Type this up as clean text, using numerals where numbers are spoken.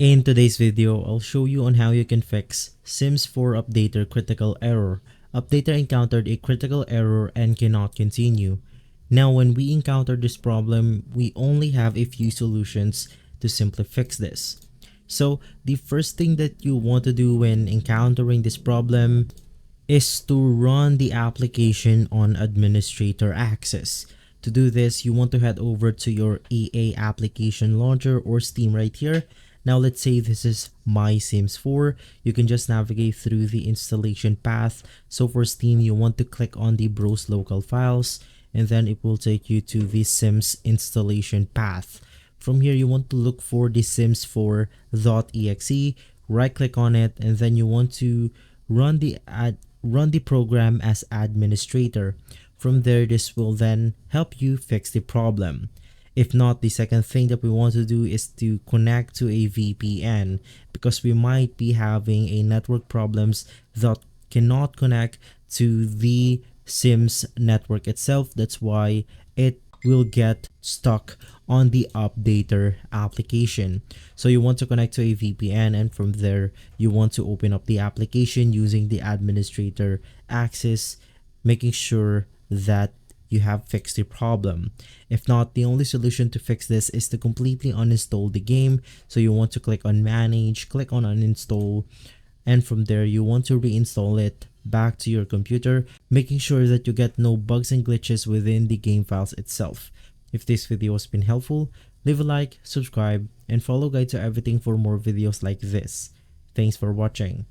In today's video, I'll show you on how you can fix Sims 4 Updater critical error. Updater encountered a critical error and cannot continue. Now when we encounter this problem, we only have a few solutions to simply fix this. So the first thing that you want to do when encountering this problem is to run the application on administrator access. To do this, you want to head over to your EA application launcher or Steam right here. Now let's say this is My Sims 4. You can just navigate through the installation path. So for Steam, you want to click on the browse local files and then it will take you to the Sims installation path. From here, you want to look for the sims4.exe, right click on it, and then you want to run the program as administrator. From there, this will then help you fix the problem. If not, the second thing that we want to do is to connect to a VPN because we might be having a network problems that cannot connect to the Sims network itself. That's why it will get stuck on the updater application. So you want to connect to a VPN, and from there you want to open up the application using the administrator access, making sure that you have fixed the problem. If not, the only solution to fix this is to completely uninstall the game. So you want to click on manage, click on uninstall, and from there you want to reinstall it back to your computer, making sure that you get no bugs and glitches within the game files itself. If this video has been helpful, leave a like, subscribe, and follow Guide to Everything for more videos like this. Thanks for watching.